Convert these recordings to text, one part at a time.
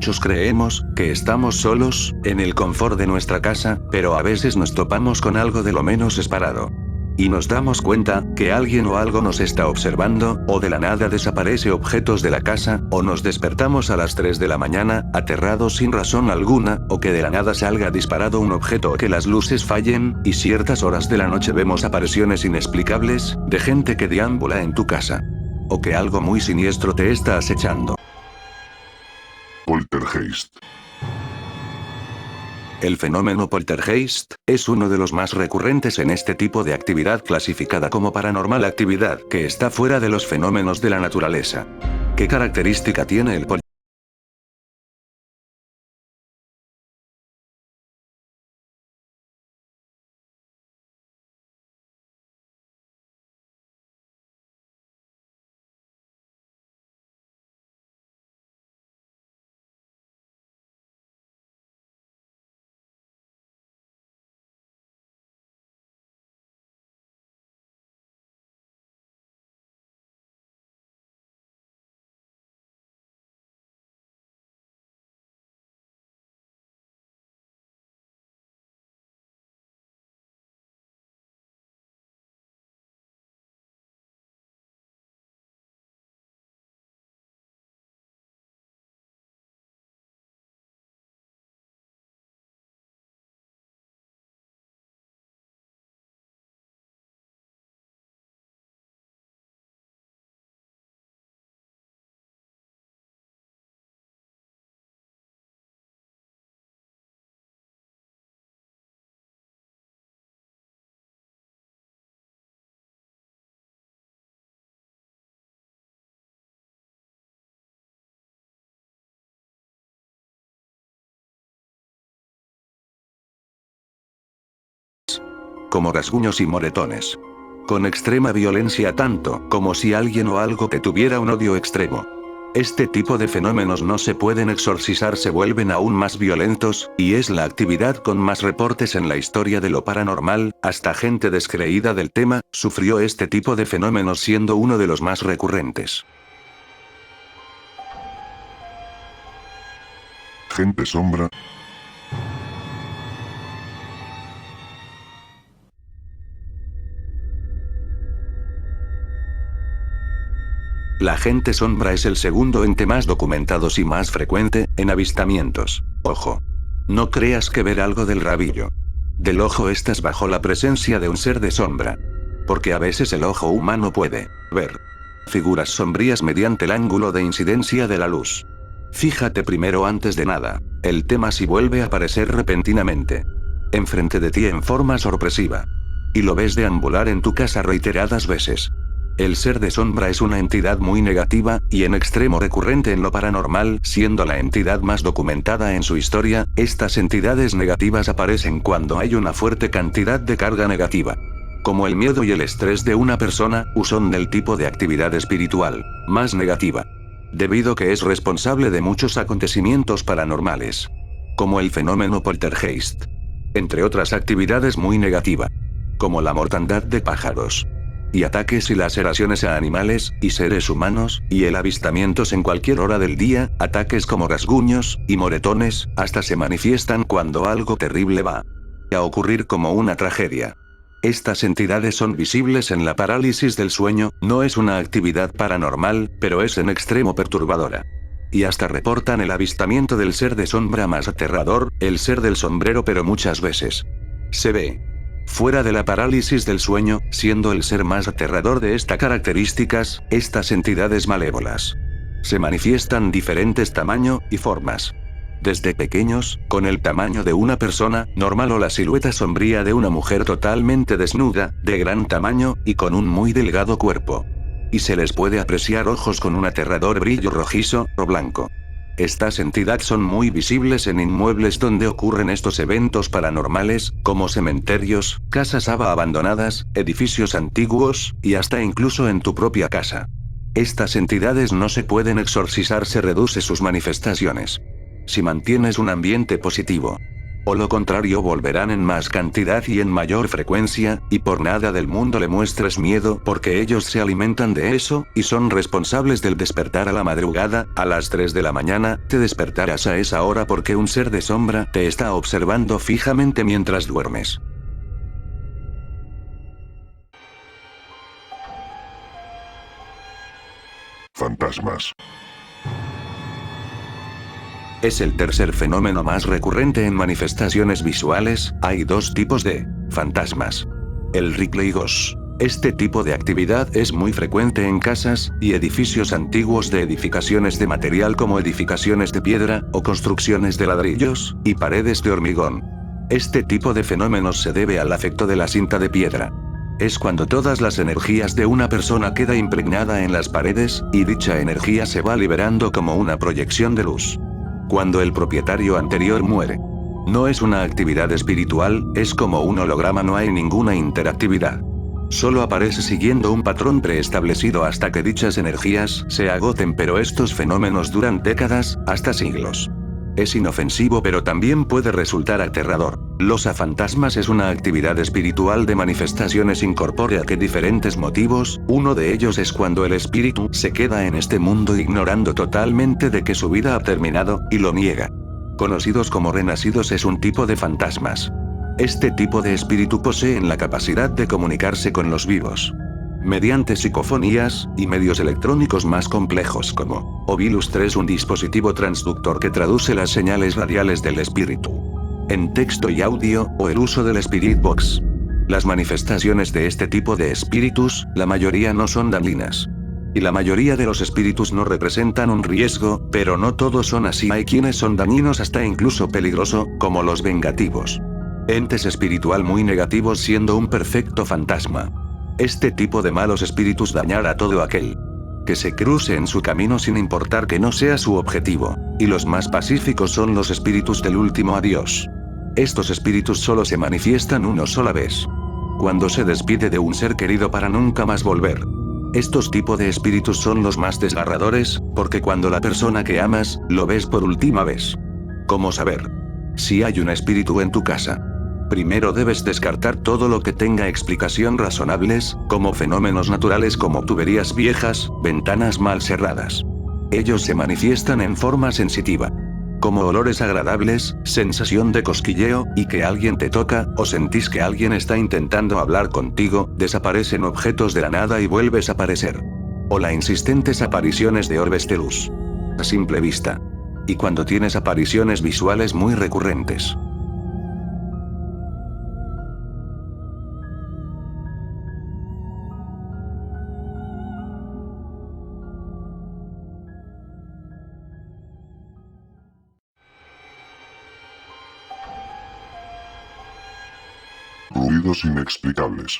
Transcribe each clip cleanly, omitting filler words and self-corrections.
muchos creemos que estamos solos, en el confort de nuestra casa, pero a veces nos topamos con algo de lo menos esperado. Y nos damos cuenta que alguien o algo nos está observando, o de la nada desaparece objetos de la casa, o nos despertamos a las 3 de la mañana, aterrados sin razón alguna, o que de la nada salga disparado un objeto o que las luces fallen, y ciertas horas de la noche vemos apariciones inexplicables, de gente que deambula en tu casa. O que algo muy siniestro te está acechando. Poltergeist. El fenómeno poltergeist es uno de los más recurrentes en este tipo de actividad clasificada como paranormal, actividad que está fuera de los fenómenos de la naturaleza. ¿Qué característica tiene el poltergeist? Como rasguños y moretones. Con extrema violencia, tanto como si alguien o algo te tuviera un odio extremo. Este tipo de fenómenos no se pueden exorcizar, se vuelven aún más violentos, y es la actividad con más reportes en la historia de lo paranormal. Hasta gente descreída del tema sufrió este tipo de fenómenos, siendo uno de los más recurrentes. Gente sombra. La gente sombra es el segundo ente más documentados y más frecuente en avistamientos. Ojo. No creas que ver algo del rabillo del ojo estás bajo la presencia de un ser de sombra. Porque a veces el ojo humano puede ver figuras sombrías mediante el ángulo de incidencia de la luz. Fíjate primero antes de nada, el tema si vuelve a aparecer repentinamente enfrente de ti en forma sorpresiva. Y lo ves deambular en tu casa reiteradas veces. El ser de sombra es una entidad muy negativa, y en extremo recurrente en lo paranormal, siendo la entidad más documentada en su historia. Estas entidades negativas aparecen cuando hay una fuerte cantidad de carga negativa. Como el miedo y el estrés de una persona, son del tipo de actividad espiritual más negativa. Debido que es responsable de muchos acontecimientos paranormales. Como el fenómeno poltergeist. Entre otras actividades muy negativa. Como la mortandad de pájaros. Y ataques y laceraciones a animales y seres humanos, y el avistamientos en cualquier hora del día, ataques como rasguños y moretones, hasta se manifiestan cuando algo terrible va a ocurrir, como una tragedia. Estas entidades son visibles en la parálisis del sueño. No es una actividad paranormal, pero es en extremo perturbadora. Y hasta reportan el avistamiento del ser de sombra más aterrador, el ser del sombrero, pero muchas veces se ve fuera de la parálisis del sueño, siendo el ser más aterrador de estas características. Estas entidades malévolas se manifiestan diferentes tamaños y formas. Desde pequeños, con el tamaño de una persona normal, o la silueta sombría de una mujer totalmente desnuda, de gran tamaño, y con un muy delgado cuerpo. Y se les puede apreciar ojos con un aterrador brillo rojizo o blanco. Estas entidades son muy visibles en inmuebles donde ocurren estos eventos paranormales, como cementerios, casas abandonadas, edificios antiguos, y hasta incluso en tu propia casa. Estas entidades no se pueden exorcizar, se reduce sus manifestaciones. Si mantienes un ambiente positivo, O lo contrario, volverán en más cantidad y en mayor frecuencia, y por nada del mundo le muestres miedo porque ellos se alimentan de eso, y son responsables del despertar a la madrugada. A las 3 de la mañana, te despertarás a esa hora porque un ser de sombra te está observando fijamente mientras duermes. Fantasmas. Es el tercer fenómeno más recurrente en manifestaciones visuales. Hay dos tipos de fantasmas. El Ripley Ghost. Este tipo de actividad es muy frecuente en casas y edificios antiguos de edificaciones de material como edificaciones de piedra, o construcciones de ladrillos, y paredes de hormigón. Este tipo de fenómenos se debe al efecto de la cinta de piedra. Es cuando todas las energías de una persona queda impregnada en las paredes, y dicha energía se va liberando como una proyección de luz. Cuando el propietario anterior muere. No es una actividad espiritual, es como un holograma, no hay ninguna interactividad. Solo aparece siguiendo un patrón preestablecido hasta que dichas energías se agoten, pero estos fenómenos duran décadas, hasta siglos. Es inofensivo pero también puede resultar aterrador. Los fantasmas es una actividad espiritual de manifestaciones incorpórea que diferentes motivos, uno de ellos es cuando el espíritu se queda en este mundo ignorando totalmente de que su vida ha terminado, y lo niega. Conocidos como renacidos es un tipo de fantasmas. Este tipo de espíritu poseen la capacidad de comunicarse con los vivos mediante psicofonías, y medios electrónicos más complejos como Ovilus 3, un dispositivo transductor que traduce las señales radiales del espíritu en texto y audio, o el uso del Spirit Box. Las manifestaciones de este tipo de espíritus, la mayoría no son dañinas. Y la mayoría de los espíritus no representan un riesgo, pero no todos son así. Hay quienes son dañinos hasta incluso peligroso, como los vengativos. Entes espiritual muy negativos siendo un perfecto fantasma. Este tipo de malos espíritus dañar a todo aquel que se cruce en su camino sin importar que no sea su objetivo. Y los más pacíficos son los espíritus del último adiós. Estos espíritus solo se manifiestan una sola vez. Cuando se despide de un ser querido para nunca más volver. Estos tipos de espíritus son los más desgarradores, porque cuando la persona que amas, lo ves por última vez. ¿Cómo saber si hay un espíritu en tu casa? Primero debes descartar todo lo que tenga explicación razonables, como fenómenos naturales como tuberías viejas, ventanas mal cerradas. Ellos se manifiestan en forma sensitiva. Como olores agradables, sensación de cosquilleo, y que alguien te toca, o sentís que alguien está intentando hablar contigo, desaparecen objetos de la nada y vuelves a aparecer. O las insistentes apariciones de orbes de luz. A simple vista. Y cuando tienes apariciones visuales muy recurrentes. Ruidos inexplicables.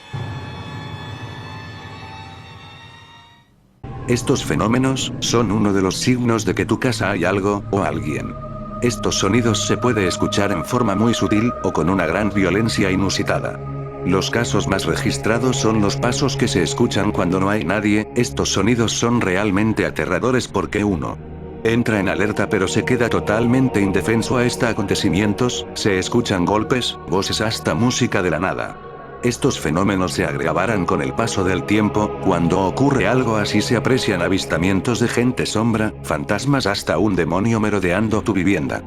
Estos fenómenos son uno de los signos de que tu casa hay algo, o alguien. Estos sonidos se puede escuchar en forma muy sutil, o con una gran violencia inusitada. Los casos más registrados son los pasos que se escuchan cuando no hay nadie. Estos sonidos son realmente aterradores porque uno entra en alerta pero se queda totalmente indefenso a estos acontecimientos. Se escuchan golpes, voces, hasta música de la nada. Estos fenómenos se agravarán con el paso del tiempo. Cuando ocurre algo así se aprecian avistamientos de gente sombra, fantasmas, hasta un demonio merodeando tu vivienda.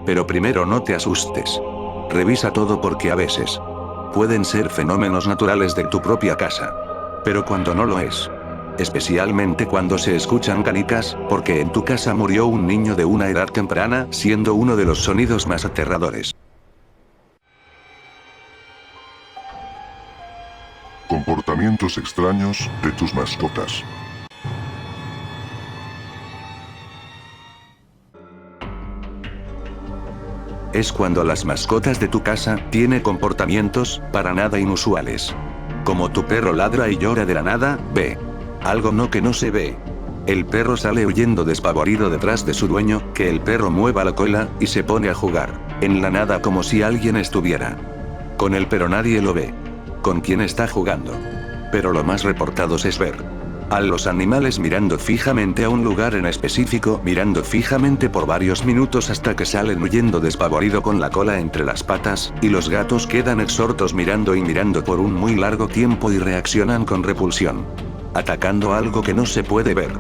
Pero primero no te asustes. Revisa todo porque a veces pueden ser fenómenos naturales de tu propia casa. Pero cuando no lo es. Especialmente cuando se escuchan canicas, porque en tu casa murió un niño de una edad temprana, siendo uno de los sonidos más aterradores. Comportamientos extraños de tus mascotas. Es cuando las mascotas de tu casa tienen comportamientos para nada inusuales. Como tu perro ladra y llora de la nada, ve algo que no se ve. El perro sale huyendo despavorido detrás de su dueño, que el perro mueva la cola y se pone a jugar en la nada como si alguien estuviera con él pero nadie lo ve. ¿Con quién está jugando? Pero lo más reportados es ver A los animales mirando fijamente a un lugar en específico, mirando fijamente por varios minutos hasta que salen huyendo despavorido con la cola entre las patas, y los gatos quedan absortos mirando y mirando por un muy largo tiempo y reaccionan con repulsión, atacando algo que no se puede ver.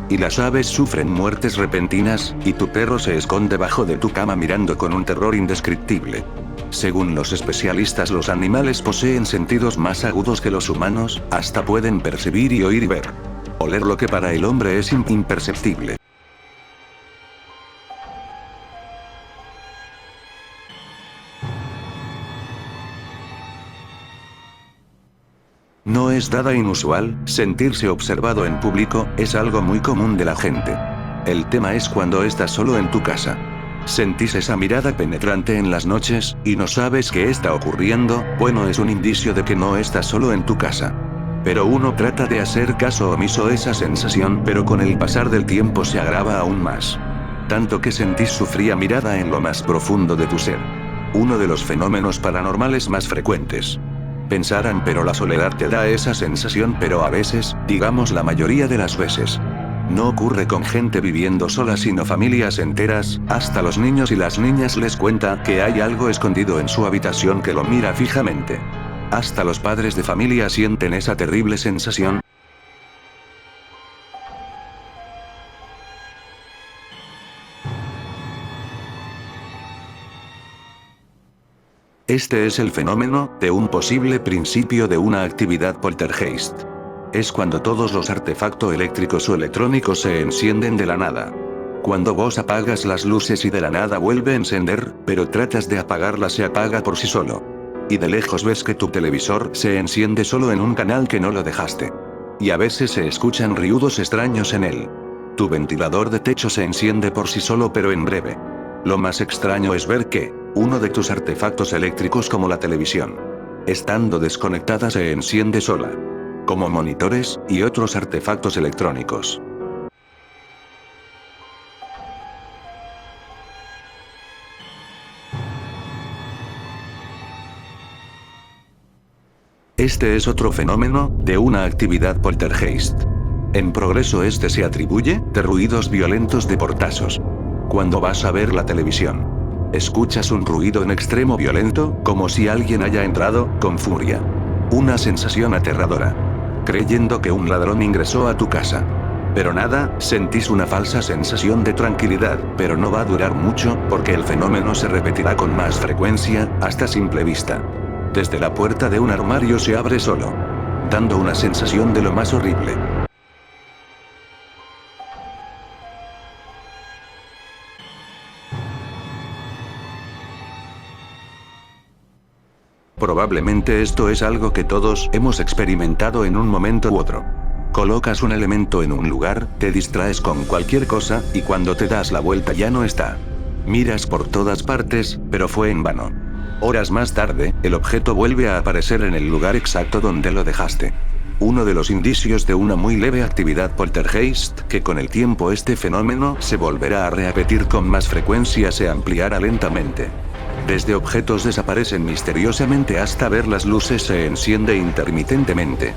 Y las aves sufren muertes repentinas, y tu perro se esconde bajo de tu cama mirando con un terror indescriptible. Según los especialistas, los animales poseen sentidos más agudos que los humanos, hasta pueden percibir y oír y ver. Oler lo que para el hombre es imperceptible. No es nada inusual, sentirse observado en público, es algo muy común de la gente. El tema es cuando estás solo en tu casa. ¿Sentís esa mirada penetrante en las noches, y no sabes qué está ocurriendo? Bueno, es un indicio de que no estás solo en tu casa. Pero uno trata de hacer caso omiso a esa sensación, pero con el pasar del tiempo se agrava aún más. Tanto que sentís su fría mirada en lo más profundo de tu ser. Uno de los fenómenos paranormales más frecuentes. Pensarán, pero la soledad te da esa sensación, pero a veces, digamos la mayoría de las veces. No ocurre con gente viviendo sola, sino familias enteras, hasta los niños y las niñas les cuenta que hay algo escondido en su habitación que lo mira fijamente. Hasta los padres de familia sienten esa terrible sensación. Este es el fenómeno de un posible principio de una actividad poltergeist. Es cuando todos los artefactos eléctricos o electrónicos se encienden de la nada. Cuando vos apagas las luces y de la nada vuelve a encender, pero tratas de apagarla, se apaga por sí solo. Y de lejos ves que tu televisor se enciende solo en un canal que no lo dejaste. Y a veces se escuchan ruidos extraños en él. Tu ventilador de techo se enciende por sí solo, pero en breve. Lo más extraño es ver que uno de tus artefactos eléctricos, como la televisión, estando desconectada, se enciende sola. Como monitores y otros artefactos electrónicos. Este es otro fenómeno de una actividad poltergeist. En progreso este se atribuye de ruidos violentos de portazos. Cuando vas a ver la televisión, escuchas un ruido en extremo violento, como si alguien haya entrado con furia. Una sensación aterradora. Creyendo que un ladrón ingresó a tu casa. Pero nada, sentís una falsa sensación de tranquilidad, pero no va a durar mucho, porque el fenómeno se repetirá con más frecuencia, hasta simple vista. Desde la puerta de un armario se abre solo, dando una sensación de lo más horrible. Probablemente esto es algo que todos hemos experimentado en un momento u otro. Colocas un elemento en un lugar, te distraes con cualquier cosa, y cuando te das la vuelta ya no está. Miras por todas partes, pero fue en vano. Horas más tarde, el objeto vuelve a aparecer en el lugar exacto donde lo dejaste. Uno de los indicios de una muy leve actividad poltergeist, que con el tiempo este fenómeno se volverá a repetir con más frecuencia, se ampliará lentamente. Desde objetos desaparecen misteriosamente hasta ver las luces se enciende intermitentemente.